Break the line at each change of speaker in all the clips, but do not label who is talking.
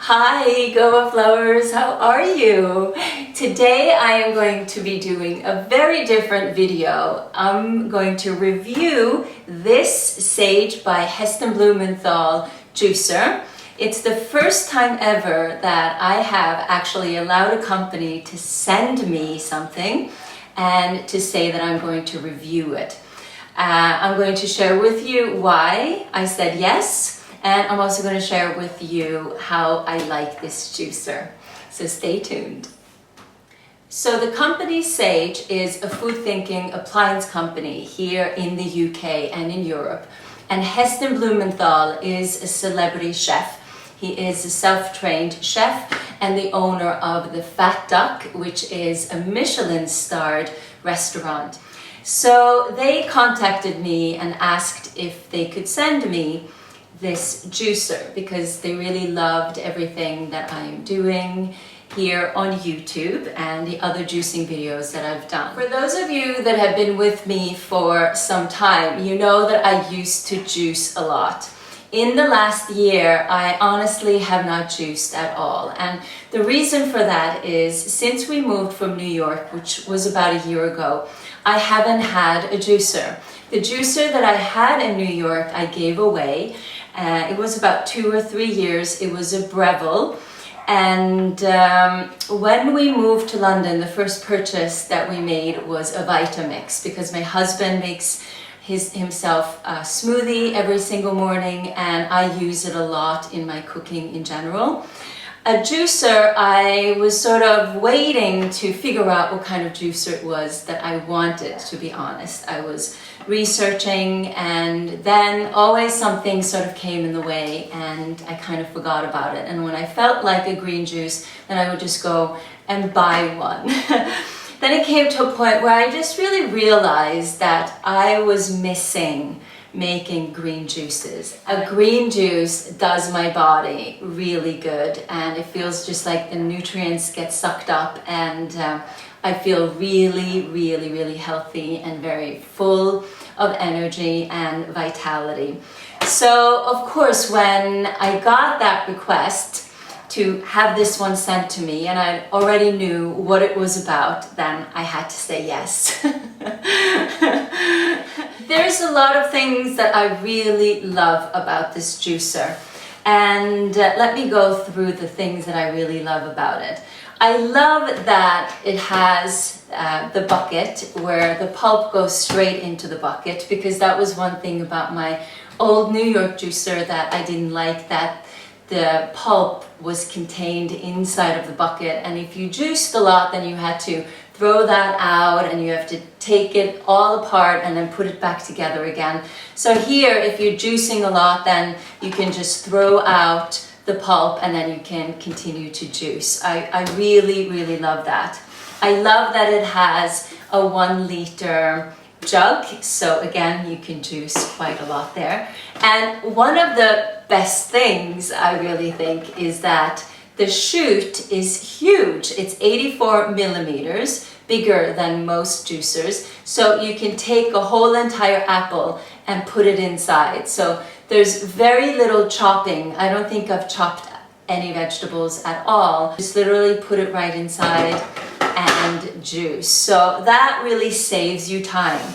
Hi Goa Flowers, how are you? Today I am going to be doing a very different video. I'm going to review this Sage by Heston Blumenthal juicer. It's the first time ever that I have actually allowed a company to send me something and to say that I'm going to review it. I'm going to share with you why I said yes. And I'm also going to share with you how I like this juicer. So stay tuned. So the company Sage is a food thinking appliance company here in the UK and in Europe. And Heston Blumenthal is a celebrity chef. He is a self-trained chef and the owner of the Fat Duck, which is a Michelin-starred restaurant. So they contacted me and asked if they could send me this juicer because they really loved everything that I'm doing here on YouTube and the other juicing videos that I've done. For those of you that have been with me for some time, you know that I used to juice a lot. In the last year, I honestly have not juiced at all. And the reason for that is since we moved from New York, which was about a year ago, I haven't had a juicer. The juicer that I had in New York, I gave away. It was about 2 or 3 years. It was a Breville. And when we moved to London, the first purchase that we made was a Vitamix because my husband makes himself a smoothie every single morning and I use it a lot in my cooking in general. A juicer, I was sort of waiting to figure out what kind of juicer it was that I wanted, to be honest. I was researching and then always something sort of came in the way and I kind of forgot about it. And when I felt like a green juice, then I would just go and buy one. Then it came to a point where I just really realized that I was missing making green juices. A green juice does my body really good and it feels just like the nutrients get sucked up and I feel really healthy and very full of energy and vitality. So of course when I got that request to have this one sent to me and I already knew what it was about, then I had to say yes. There's a lot of things that I really love about this juicer and let me go through the things that I really love about it. I love that it has the bucket where the pulp goes straight into the bucket because that was one thing about my old New York juicer that I didn't like, that the pulp was contained inside of the bucket and if you juiced a lot then you had to throw that out and you have to take it all apart and then put it back together again. So here if you're juicing a lot then you can just throw out the pulp and then you can continue to juice. I really love that. I love that it has a 1 liter jug, so again you can juice quite a lot there. And one of the best things I really think is that the chute is huge. It's 84 millimeters, bigger than most juicers, so you can take a whole entire apple and put it inside. So there's very little chopping. I don't think I've chopped any vegetables at all. Just literally put it right inside and juice. So that really saves you time.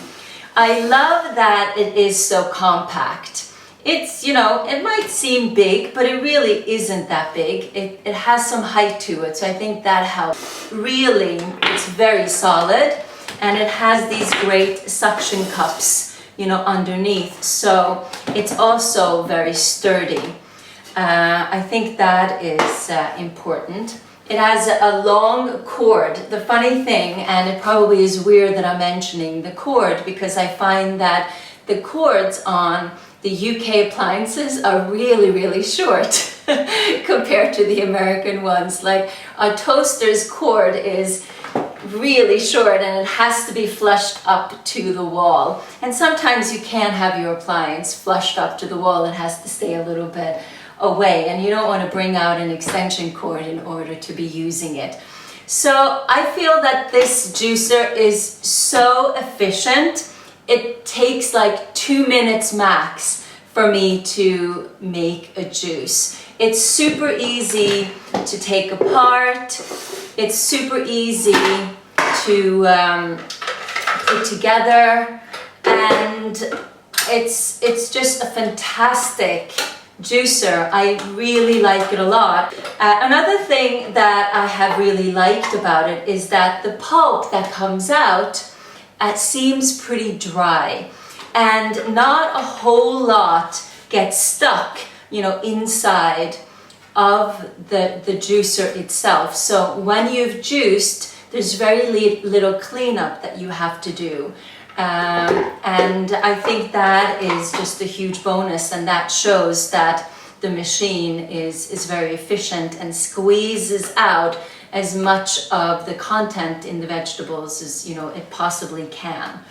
I love that it is so compact. It's, you know, it might seem big, but it really isn't that big. It has some height to it, so I think that helps. Really, it's very solid and it has these great suction cups, you know, underneath, so it's also very sturdy. I think that is important. It has a long cord. The funny thing, and it probably is weird that I'm mentioning the cord because I find that the cords on the UK appliances are really short compared to the American ones. Like a toaster's cord is really short and it has to be flushed up to the wall. And sometimes you can't have your appliance flushed up to the wall. It has to stay a little bit away and you don't want to bring out an extension cord in order to be using it. So I feel that this juicer is so efficient. It takes like 2 minutes max for me to make a juice. It's super easy to take apart. It's super easy to put together, and it's just a fantastic juicer. I really like it a lot. Another thing that I have really liked about it is that the pulp that comes out seems pretty dry, and not a whole lot gets stuck, you know, inside of the juicer itself. So when you've juiced, there's very little cleanup that you have to do. And I think that is just a huge bonus, and that shows that the machine is very efficient and squeezes out as much of the content in the vegetables as, you know, it possibly can.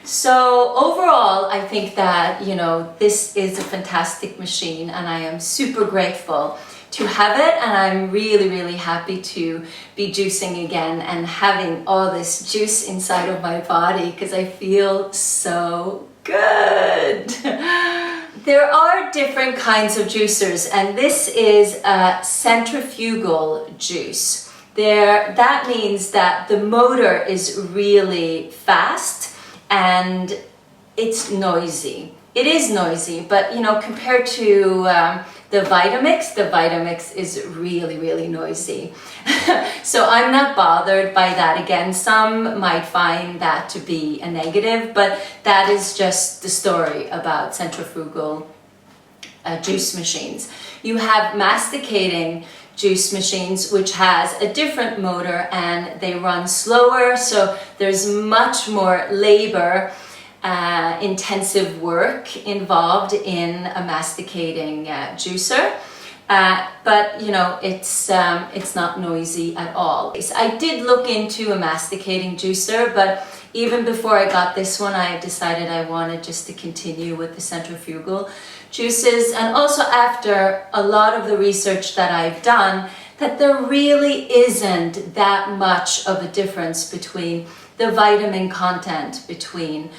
So overall, I think that, you know, this is a fantastic machine, and I am super grateful to have it, and I'm really, really happy to be juicing again and having all this juice inside of my body, because I feel so good. There are different kinds of juicers, and this is a centrifugal juice. That means that the motor is really fast and it's noisy. It is noisy, but you know, compared to the Vitamix is really, really noisy. So I'm not bothered by that. Again, some might find that to be a negative, but that is just the story about centrifugal juice machines. You have masticating juice machines, which has a different motor, and they run slower, so there's much more labor intensive work involved in a masticating juicer, but you know, it's not noisy at all. I did look into a masticating juicer, but even before I got this one, I decided I wanted just to continue with the centrifugal juices, and also after a lot of the research that I've done, that there really isn't that much of a difference between the vitamin content between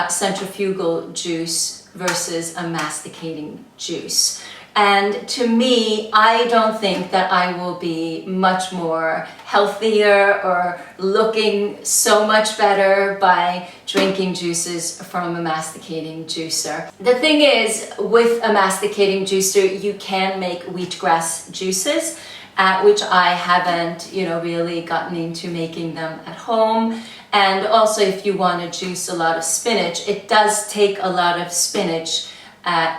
centrifugal juice versus a masticating juice. And to me, I don't think that I will be much more healthier or looking so much better by drinking juices from a masticating juicer. The thing is, with a masticating juicer, you can make wheatgrass juices, which I haven't, you know, really gotten into making them at home. And also, if you want to juice a lot of spinach, it does take a lot of spinach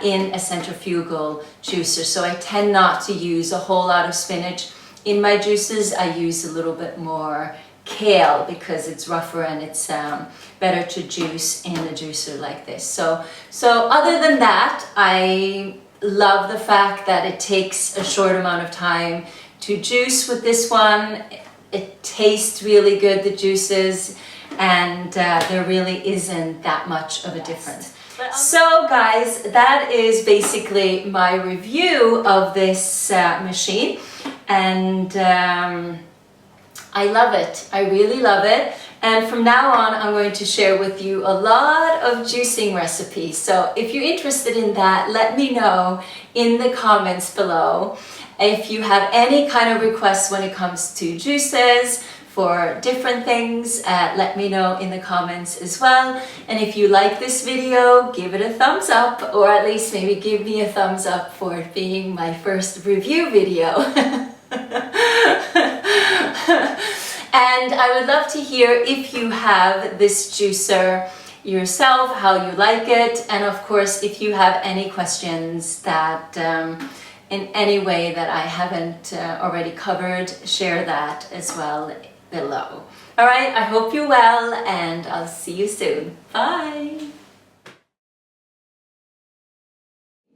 in a centrifugal juicer. So I tend not to use a whole lot of spinach in my juices. I use a little bit more kale because it's rougher and it's better to juice in a juicer like this. So other than that, I love the fact that it takes a short amount of time to juice with this one. It tastes really good, the juices, and there really isn't that much of a difference. So guys, that is basically my review of this machine, and I love it. I really love it. And from now on, I'm going to share with you a lot of juicing recipes. So if you're interested in that, let me know in the comments below. If you have any kind of requests when it comes to juices for different things, let me know in the comments as well. And if you like this video, give it a thumbs up, or at least maybe give me a thumbs up for it being my first review video. And I would love to hear if you have this juicer yourself, how you like it, and of course, if you have any questions that in any way that I haven't already covered, share that as well below. All right, I hope you're well, and I'll see you soon. Bye.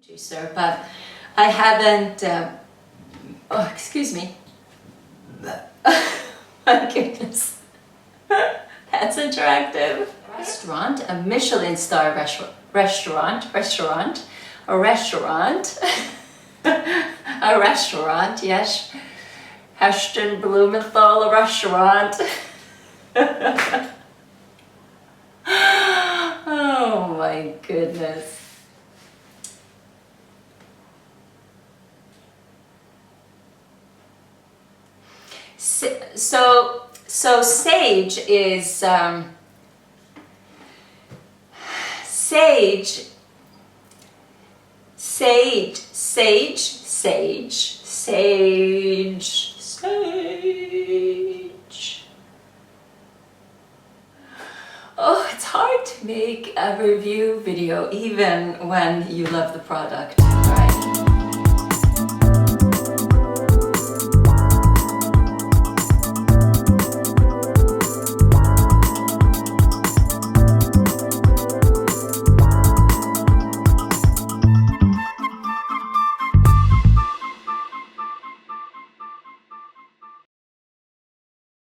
Juicer, but I haven't, oh, excuse me. My goodness, that's attractive. Restaurant, a Michelin star restaurant, yes. Heston Blumenthal, a restaurant. Oh my goodness. So sage is sage, sage, sage, sage, sage, sage. Oh, it's hard to make a review video even when you love the product, right?